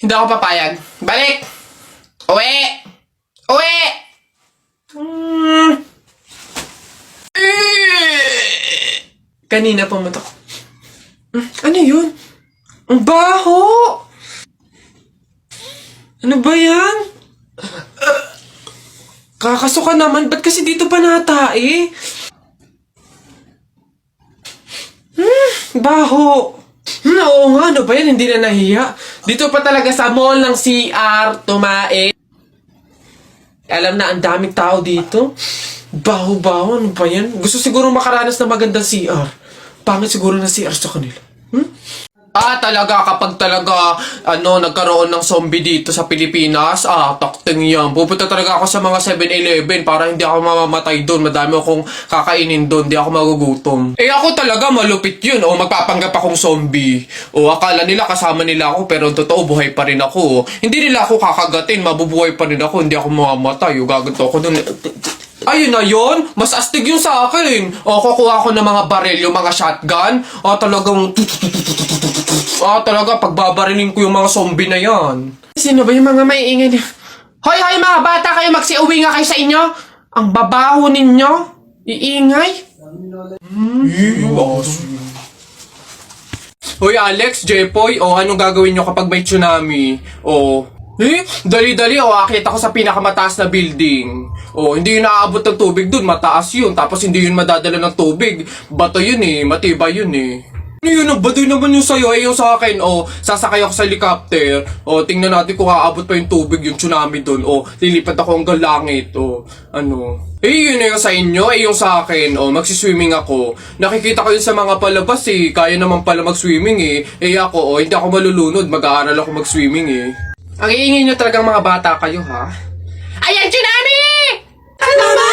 Hindi ako papayag. Balik! Uwi! Uwi! Kanina pumatok. Ano yun? Ang baho! Ano ba yan? Kakasuka naman. Ba't kasi dito pa natae? Baho! Oo nga, ano ba yan? Hindi na nahiya. Dito pa talaga sa mall ng CR, tumae. Alam na, ang daming tao dito. Baho-baho, ano ba yan? Gusto siguro makaranas ng magandang CR. Pangit siguro na CR sa kanila. Talaga, kapag talaga, nagkaroon ng zombie dito sa Pilipinas, takting yan. Pupunta talaga ako sa mga 7-Eleven para hindi ako mamamatay doon. Madami akong kakainin doon, hindi ako magugutom. Ako talaga, malupit yun. Magpapanggap akong zombie. Akala nila kasama nila ako, pero totoo, buhay pa rin ako. Hindi nila ako kakagatin, mabubuhay pa rin ako, hindi ako mamamatay. Gaganto ako doon. Ayun na yun, mas astig yun sa akin. Kukuha ko ng mga baril, yung mga shotgun. Talaga, pagbabarilin ko yung mga zombie na yan. Sino ba yung mga maiingay niya? Hoy, mga bata kayo, magsiuwi nga kayo sa inyo. Ang babaho ninyo. Iingay. Hoy, Alex, Jepoy, anong gagawin nyo kapag may tsunami? Dali-dali, akit ako sa pinakamataas na building. Hindi yun naaabot ng tubig dun, mataas yun. Tapos hindi yun madadala ng tubig. Bato yun matibay yun Ano yun, baduy naman yung sa'yo, yung sa akin, sasakay ako sa helicopter. Tingnan natin kung aabot pa yung tubig, yung tsunami dun. Lilipat ako hanggang langit, yun na yung sa inyo, yung sa akin, magsiswimming ako. Nakikita ko yun sa mga palabas, kaya naman pala mag-swimming, ako, hindi ako malulunod, mag-aaral ako mag-swimming, Ang iingay nyo talagang mga bata kayo, ha? Ayan, tsunami! Ano ba?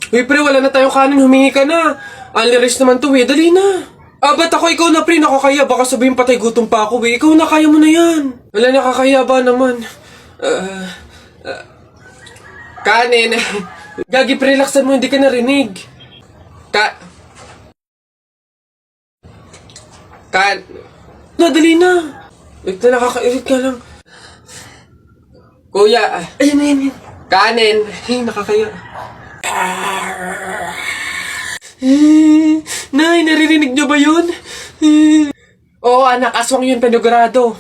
Uy, pre, wala na tayong kanin. Humingi ka na. Unli-rice naman to, Dali na. Ba't ako? Ikaw na, pre. Nakakaya. Baka sabihin patay gutom pa ako, Ikaw na, kaya mo na yan. Wala, nakakaya ba naman? Kanin. Gagi, pre, relaxan mo. Hindi ka narinig. Dali na. Wait na, nakakairit ka lang. Kuya. Ayan. Kanin. Nakakaya. Nay, naririnig niyo ba yun? Anak, aswang yun, panigurado.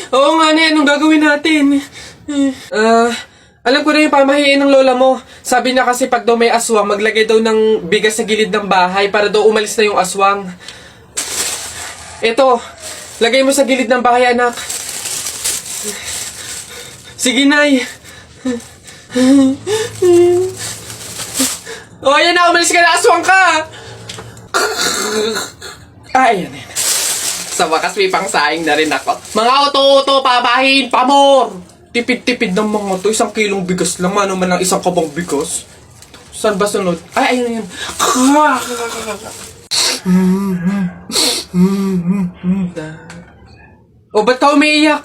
Nga na, anong gagawin natin? Alam ko na yung pamahiin ng lola mo. Sabi niya kasi pag daw may aswang, maglagay daw ng bigas sa gilid ng bahay para daw umalis na yung aswang. Ito, lagay mo sa gilid ng bahay, anak. Sige, Nay. Ayan na, umalis ka na, aswang ka! Ayan. Sa wakas, may pangsaing na rin ako. Mga oto-oto, pabahin, pamor! Tipid-tipid ng mga to, 1 kilong bigas lang, man lang 1 kabang bigas. Saan ba sunod? Ayun. Ba't ka umiiyak?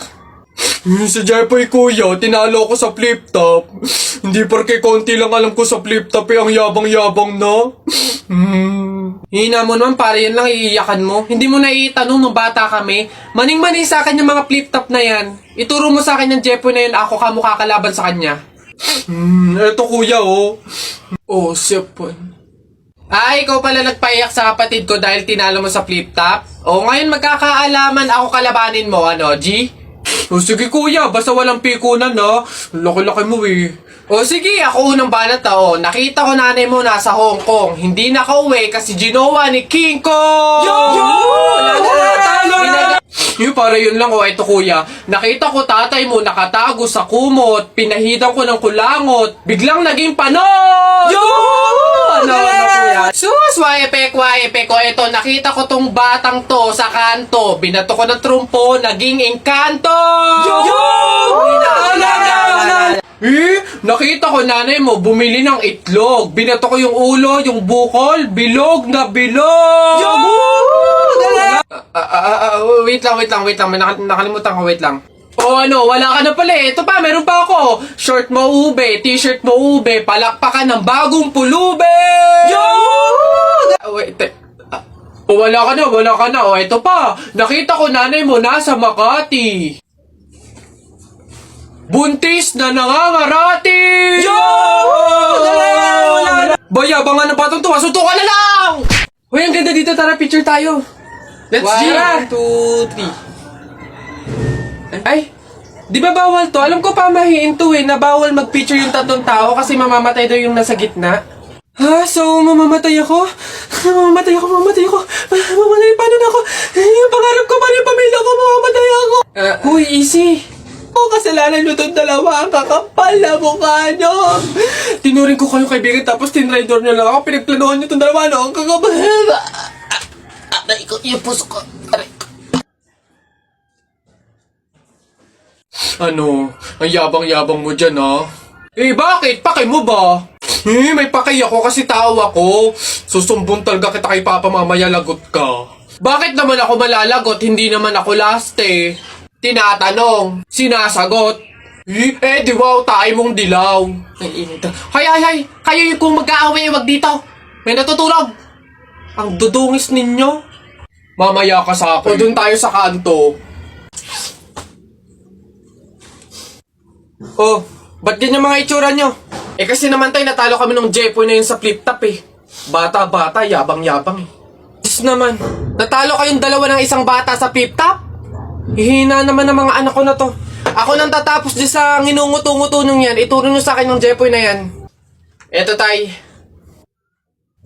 Si Jepoy, kuya, tinalo ko sa flip-top. Hindi porke konti lang alam ko sa flip-top, ang yabang-yabang na. Hina mo naman, para yan lang iiyakan mo. Hindi mo na itanong nung bata kami. Maning-maning sa akin yung mga flip-top na yan. Ituro mo sa akin yung Jepoy na yun, ako ka mukha kalaban sa kanya. Eto kuya, Jepoy. Ikaw pala nagpaiyak sa kapatid ko dahil tinalo mo sa flip-top? Ngayon magkakaalaman ako kalabanin mo, G? Sige kuya, basta walang pikunan laki-laki mo sige, ako unang banat nakita ko nanay mo nasa Hong Kong. Hindi nakauwi kasi ginawa ni King Kong! Para yun lang ito kuya. Nakita ko tatay mo nakatago sa kumot. Pinahidan ko ng kulangot. Biglang naging panon! Kuya? Sus, waipek. Ito, nakita ko tong batang to sa kanto. Binato ko ng trumpo, naging engkanto! Nakita ko nanay mo bumili ng itlog. Binato ko yung ulo, yung bukol, bilog na bilog! Wait lang. May nakalimutan ko, wait lang. O ano, wala ka na pala eh. Ito pa, meron pa ako. Short mo ube, t-shirt mo ube, palakpakan ng bagong pulube! Yo! Wait, wala ka na. O, ito pa. Nakita ko nanay mo nasa Makati. Buntis na nangangarati! Yo! Bayabangan na patong tuwa, suntukan na lang! Uy, ang ganda dito. Tara, picture tayo. Let's G! 1, 2, 3. Ay, di ba bawal to? Alam ko pamahiin to na bawal mag-picture yung tatlong tao kasi mamamatay daw yung nasa gitna. Ha? So, mamamatay ako? Mamamatay, paano na ako? Yung pangarap ko, paano yung pamilya ko, mamamatay ako? Uy, easy. Kasalanan nyo itong dalawa, ang kakapal na mukha nyo. Tinuring ko kayong kaibigan tapos tinraidor nyo lang ako, pinagplanuhan nyo itong dalawa, no? Ang kakapal. Aray ko, yung puso ko. Aray ko. Ano? Ang yabang-yabang mo dyan, ha? Eh, bakit? Paki mo ba? May paki ako kasi tao ako. Susumbong talaga kita kay Papa mamaya, lagot ka. Bakit naman ako malalagot? Hindi naman ako last eh. Tinatanong, sinasagot. Eh, di wow, tayo mong dilaw. Ay, init. Hay, kayo yung kung mag-aaway, wag dito. May natutulog. Ang dudungis ninyo. Mamaya ka sa akin. O dun tayo sa kanto. Oh, ba't ganyan mga itsura nyo? Eh kasi naman tayo natalo kami ng Jepoy na yun sa flip-top eh. Bata-bata, yabang-yabang eh. Diyos naman, natalo kayong dalawa ng isang bata sa flip-top? Hihina naman ng mga anak ko na to. Ako nang tatapos di sa nginunguto-nguto nung yan. Ituro nyo sa akin ng Jepoy na yan. Eto tay.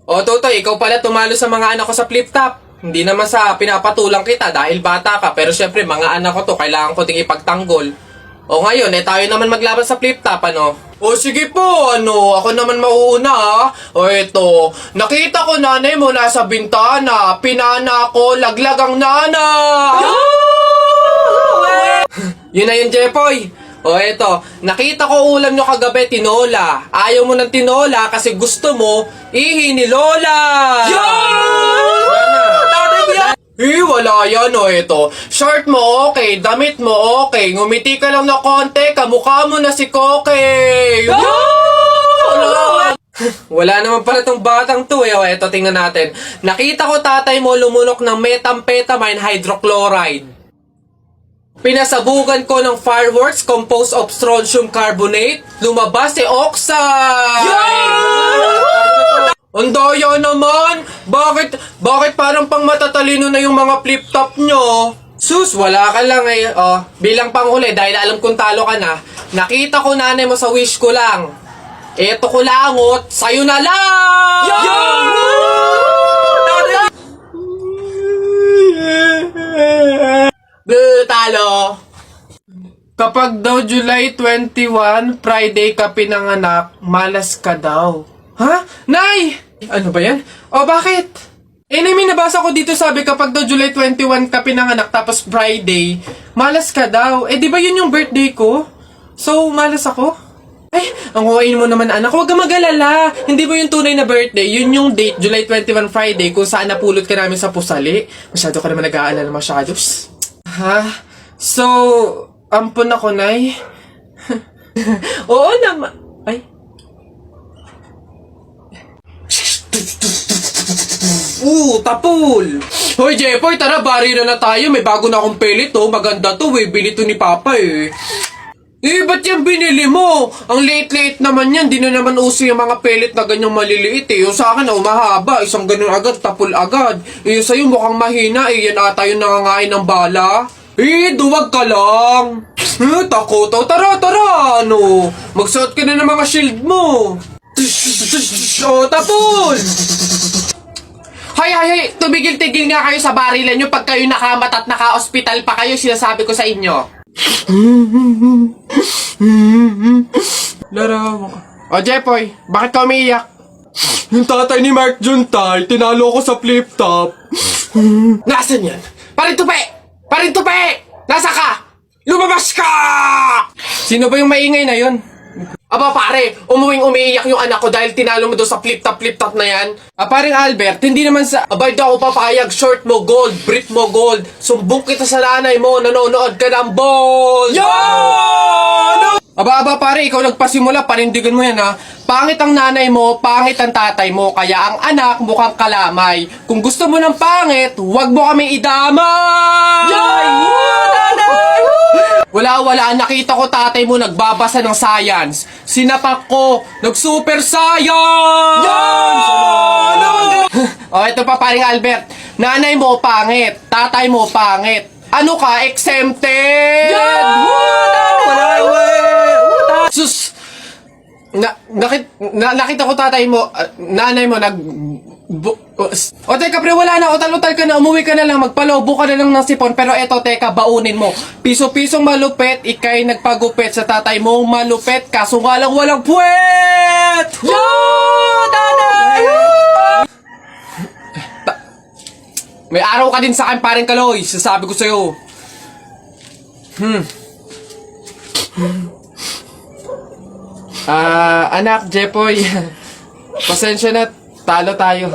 O Totoy, ikaw pala tumalo sa mga anak ko sa flip-top. Hindi naman sa pinapatulang kita dahil bata ka. Pero syempre mga anak ko to, kailangan ko ding ipagtanggol. O ngayon, tayo naman maglaban sa flip-top, ano? O sige po, ako naman mauuna ha. O eto, nakita ko nanay mo nasa bintana. Pinana ko, laglag ang nana. Yun na yun, Jepoy. O eto, nakita ko ulam nyo kagabi, tinola. Ayaw mo ng tinola kasi gusto mo ihi ni Lola. Wala yan eto. Short mo okay, damit mo okay. Ngumiti ka lang na konti, kamukha mo na si Koke. Wala naman pala tong batang to O eto, tingnan natin. Nakita ko tatay mo lumulok ng methamphetamine hydrochloride. Pinasabugan ko ng fireworks composed of strontium carbonate. Lumabas si oxide! Ang daya naman! Bakit parang pang matatalino na yung mga flip-top nyo? Sus, wala ka lang eh. Bilang panghuli, dahil alam kong talo ka na, nakita ko nanay mo sa wish ko lang. Eto ko langot, sa'yo na lang! Talo! Kapag daw July 21, Friday ka pinanganak, malas ka daw. Ha? Nay! Ano ba yan? Bakit? May nabasa ko dito sabi kapag daw July 21 ka pinanganak tapos Friday, malas ka daw. Di ba yun yung birthday ko? So, malas ako? Ang huwain mo naman anak, huwag ka mag-alala. Hindi mo yung tunay na birthday, yun yung date, July 21 Friday, kung saan napulot ka namin sa pusali. Masyado ka naman nag-aalala masyados. Ha? So, ampun ako, Nay. Oo naman. Tapul! Hoy, Jepoy, tara, bari na tayo. May bago na akong pelit, Maganda to, bili to ni Papa, ba't yan binili mo? Ang late-late naman yan. Di na naman uso yung mga pellet na ganyang maliliit, Yung sa akin, mahaba. Isang ganun agad, tapul agad. Yung sa'yo mukhang mahina, Yan ata yung nangangain ng bala. Duwag ka lang. Takot. Tara. Magsuot ka na ng mga shield mo. Tapol! Hay, tumigil-tigil nga kayo sa barilan nyo pag kayo nakamat at naka-hospital pa kayo, sinasabi ko sa inyo. Larawa ka. Jepoy, bakit ka umiiyak? Yung tatay ni Mark Juntay, tinalo ko sa flip-top. Nasaan yan? Parintupe! Nasa ka? Lumabas ka! Sino ba yung maingay na yun? Aba pare, umiiyak yung anak ko dahil tinalo mo daw sa flip-top na yan. Paring Albert, hindi naman sa... Abay daw ako papayag, short mo gold, brief mo gold. Sumbong kita sa nanay mo, nanonood ka ng ball! Yo! Aba pare, ikaw nagpasimula, panindigan mo yan ha. Pangit ang nanay mo, pangit ang tatay mo, kaya ang anak mukhang kalamay. Kung gusto mo ng pangit, huwag mo kami idamay! Yay! Wala, nakita ko tatay mo nagbabasa ng science. Sinapak ko, nag-super science! O, ito pa paring Albert. Nanay mo pangit, tatay mo pangit. Ano ka, exempted? Sus! Nakita ko tatay mo, nanay mo o teka pre, wala na, utal-utal ka na, umuwi ka na lang, magpalobo ka na lang ng sipon, pero eto teka, baunin mo. Piso-pisong malupet, ikay nagpagupit sa tatay mo, malupet, kaso nga lang walang puwet! Yo! Tatay! May araw ka din sa akin, paring Kaloy, sasabi ko sa'yo. Anak, Jepoy, pasensya na, talo tayo.